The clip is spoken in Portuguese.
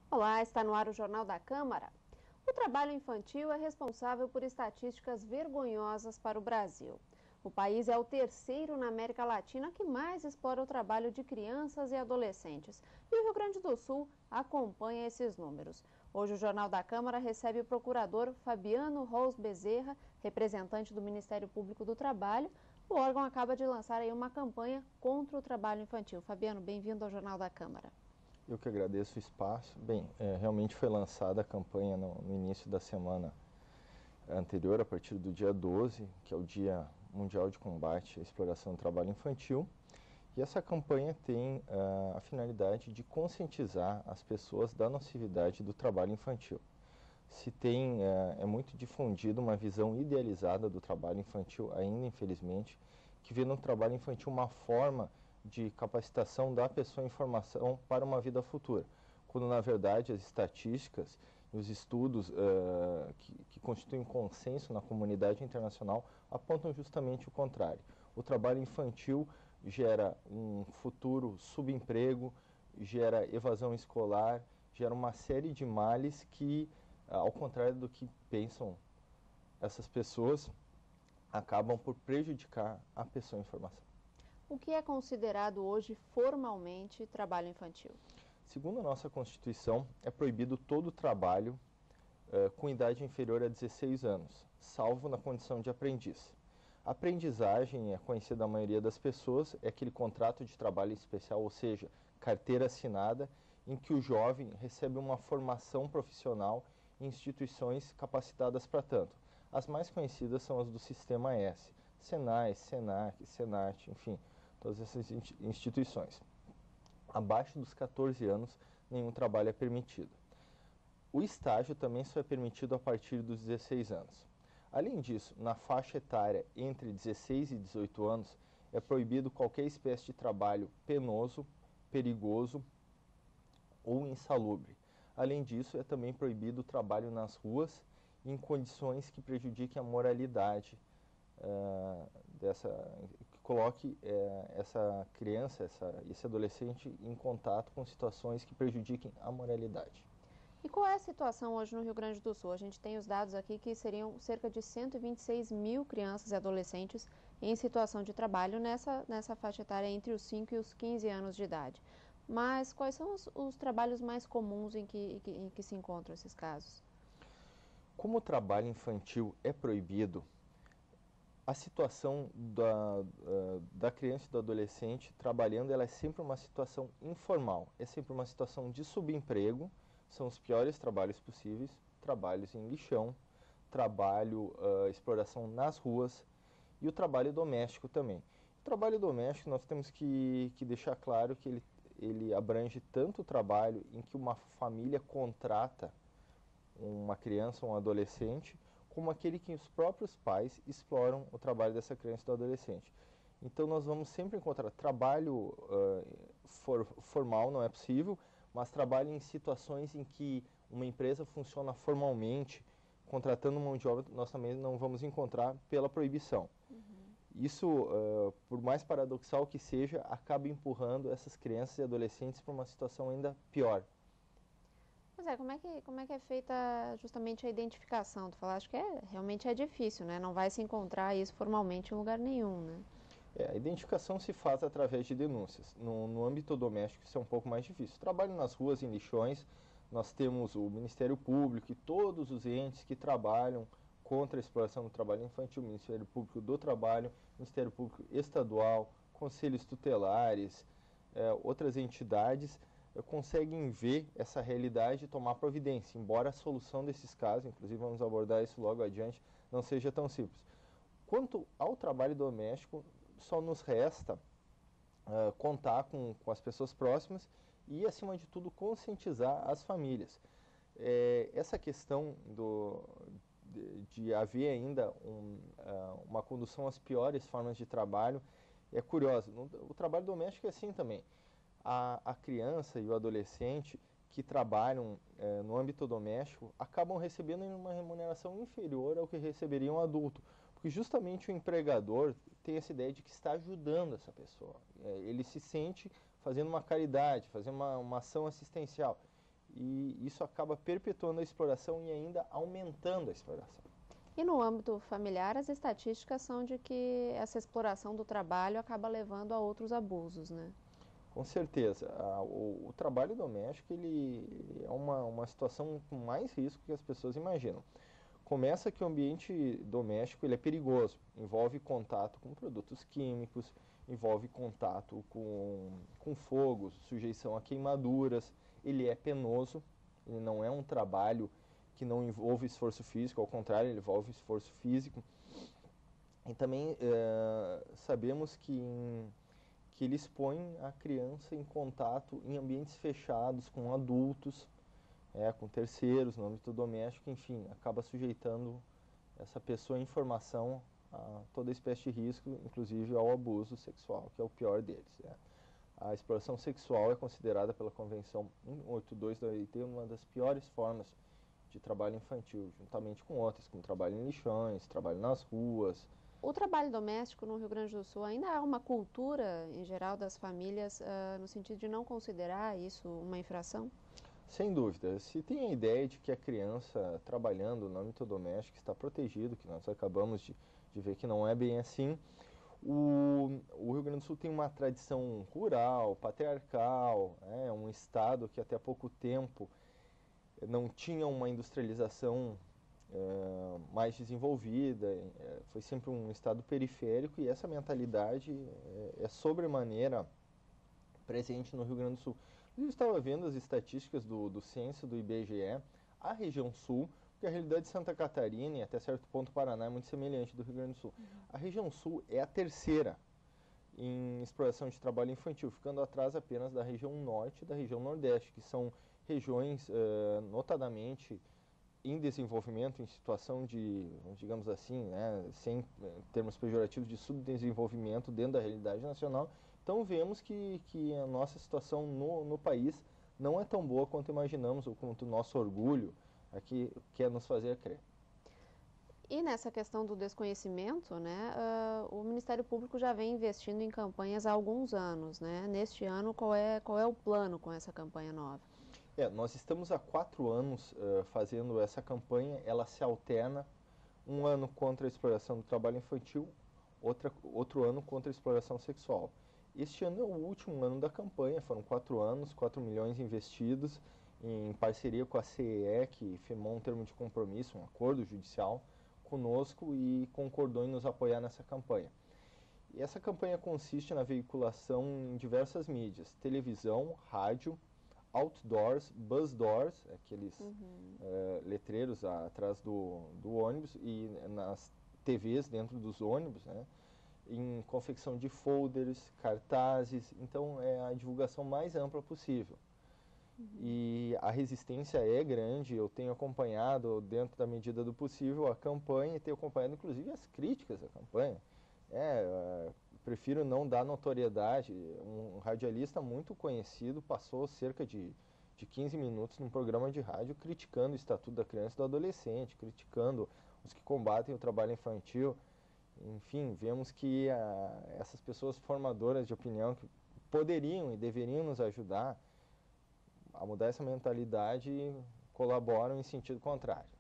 Olá, está no ar o Jornal da Câmara. O trabalho infantil é responsável por estatísticas vergonhosas para o Brasil. O país é o terceiro na América Latina que mais explora o trabalho de crianças e adolescentes. E o Rio Grande do Sul acompanha esses números. Hoje o Jornal da Câmara recebe o procurador Fabiano Rous Bezerra, representante do Ministério Público do Trabalho. O órgão acaba de lançar aí uma campanha contra o trabalho infantil. Fabiano, bem-vindo ao Jornal da Câmara. Eu que agradeço o espaço. Bem, realmente foi lançada a campanha no início da semana anterior, a partir do dia 12, que é o Dia Mundial de Combate à Exploração do Trabalho Infantil. E essa campanha tem a finalidade de conscientizar as pessoas da nocividade do trabalho infantil. É muito difundida uma visão idealizada do trabalho infantil, ainda infelizmente, que vê no trabalho infantil uma forma de capacitação da pessoa em formação para uma vida futura, quando na verdade as estatísticas e os estudos que constituem consenso na comunidade internacional apontam justamente o contrário. O trabalho infantil gera um futuro subemprego, gera evasão escolar, gera uma série de males que, ao contrário do que pensam essas pessoas, acabam por prejudicar a pessoa em formação. O que é considerado hoje formalmente trabalho infantil? Segundo a nossa Constituição, é proibido todo trabalho com idade inferior a 16 anos, salvo na condição de aprendiz. A aprendizagem, é conhecida da maioria das pessoas, é aquele contrato de trabalho especial, ou seja, carteira assinada, em que o jovem recebe uma formação profissional em instituições capacitadas para tanto. As mais conhecidas são as do Sistema S, Senai, Senac, Senat, enfim, todas essas instituições. Abaixo dos 14 anos, nenhum trabalho é permitido. O estágio também só é permitido a partir dos 16 anos. Além disso, na faixa etária entre 16 e 18 anos, é proibido qualquer espécie de trabalho penoso, perigoso ou insalubre. Além disso, é também proibido o trabalho nas ruas em condições que prejudiquem a moralidade que coloque essa criança, esse adolescente em contato com situações que prejudiquem a moralidade. E qual é a situação hoje no Rio Grande do Sul? A gente tem os dados aqui que seriam cerca de 126 mil crianças e adolescentes em situação de trabalho nessa faixa etária entre os 5 e os 15 anos de idade. Mas quais são os trabalhos mais comuns em que se encontram esses casos? Como o trabalho infantil é proibido, a situação da criança e do adolescente trabalhando, ela é sempre uma situação informal, é sempre uma situação de subemprego, são os piores trabalhos possíveis, trabalhos em lixão, exploração nas ruas e o trabalho doméstico também. O trabalho doméstico nós temos que deixar claro que ele abrange tanto o trabalho em que uma família contrata uma criança ou um adolescente, como aquele que os próprios pais exploram o trabalho dessa criança e do adolescente. Então nós vamos sempre encontrar trabalho formal, não é possível, mas trabalho em situações em que uma empresa funciona formalmente, contratando mão de obra, nós também não vamos encontrar pela proibição. Isso, por mais paradoxal que seja, acaba empurrando essas crianças e adolescentes para uma situação ainda pior. Pois é, como é que é feita justamente a identificação? Tu falaste que realmente é difícil, né? Não vai se encontrar isso formalmente em lugar nenhum, né? A identificação se faz através de denúncias. No âmbito doméstico isso é um pouco mais difícil. Trabalho nas ruas, em lixões, nós temos o Ministério Público e todos os entes que trabalham contra a exploração do trabalho infantil, o Ministério Público do Trabalho, Ministério Público Estadual, conselhos tutelares, outras entidades, conseguem ver essa realidade e tomar providência, embora a solução desses casos, inclusive vamos abordar isso logo adiante, não seja tão simples. Quanto ao trabalho doméstico, só nos resta contar com as pessoas próximas e, acima de tudo, conscientizar as famílias. Essa questão de haver ainda uma condução às piores formas de trabalho é curiosa. O trabalho doméstico é assim também. A criança e o adolescente que trabalham no âmbito doméstico acabam recebendo uma remuneração inferior ao que receberia um adulto, porque justamente o empregador tem essa ideia de que está ajudando essa pessoa. Ele se sente fazendo uma caridade, fazendo uma ação assistencial. e isso acaba perpetuando a exploração e ainda aumentando a exploração. E no âmbito familiar, as estatísticas são de que essa exploração do trabalho acaba levando a outros abusos, né? Com certeza. O trabalho doméstico ele é uma situação com mais risco que as pessoas imaginam. Começa que o ambiente doméstico ele é perigoso, envolve contato com produtos químicos, envolve contato com fogo, sujeição a queimaduras, ele é penoso, ele não é um trabalho que não envolve esforço físico, ao contrário, ele envolve esforço físico. E também sabemos que ele expõe a criança em contato em ambientes fechados com adultos, com terceiros, no âmbito doméstico, enfim, acaba sujeitando essa pessoa em formação a toda espécie de risco, inclusive ao abuso sexual, que é o pior deles. A exploração sexual é considerada pela Convenção 182 da OIT uma das piores formas de trabalho infantil, juntamente com outras, como trabalho em lixões, trabalho nas ruas. O trabalho doméstico no Rio Grande do Sul ainda há uma cultura, em geral, das famílias, no sentido de não considerar isso uma infração? Sem dúvida. Se tem a ideia de que a criança trabalhando no âmbito doméstico está protegido, que nós acabamos de ver que não é bem assim, o Rio Grande do Sul tem uma tradição rural, patriarcal, um estado que até há pouco tempo não tinha uma industrialização mais desenvolvida, foi sempre um estado periférico e essa mentalidade é sobremaneira presente no Rio Grande do Sul. Eu estava vendo as estatísticas do censo do IBGE, a região sul, porque a realidade de Santa Catarina e até certo ponto Paraná é muito semelhante do Rio Grande do Sul. A região sul é a terceira em exploração de trabalho infantil, ficando atrás apenas da região norte e da região nordeste, que são regiões notadamente em desenvolvimento, em situação de, digamos assim, sem termos pejorativos, de subdesenvolvimento dentro da realidade nacional. Então vemos que a nossa situação no país não é tão boa quanto imaginamos, ou quanto o nosso orgulho aqui quer nos fazer crer. E nessa questão do desconhecimento, né, o Ministério Público já vem investindo em campanhas há alguns anos, né? Neste ano, qual é o plano com essa campanha nova? Nós estamos há 4 anos fazendo essa campanha, ela se alterna, um ano contra a exploração do trabalho infantil, outro ano contra a exploração sexual. Este ano é o último ano da campanha, foram 4 anos, 4 milhões investidos em parceria com a CEE, que firmou um termo de compromisso, um acordo judicial conosco e concordou em nos apoiar nessa campanha. E essa campanha consiste na veiculação em diversas mídias, televisão, rádio, outdoors, bus doors, aqueles letreiros atrás do ônibus e nas TVs dentro dos ônibus, né? Em confecção de folders, cartazes, então é a divulgação mais ampla possível. E a resistência é grande, eu tenho acompanhado dentro da medida do possível a campanha e tenho acompanhado inclusive as críticas à campanha. Prefiro não dar notoriedade. Um radialista muito conhecido passou cerca de 15 minutos num programa de rádio criticando o Estatuto da Criança e do Adolescente, criticando os que combatem o trabalho infantil. Enfim, vemos que essas pessoas formadoras de opinião que poderiam e deveriam nos ajudar a mudar essa mentalidade colaboram em sentido contrário.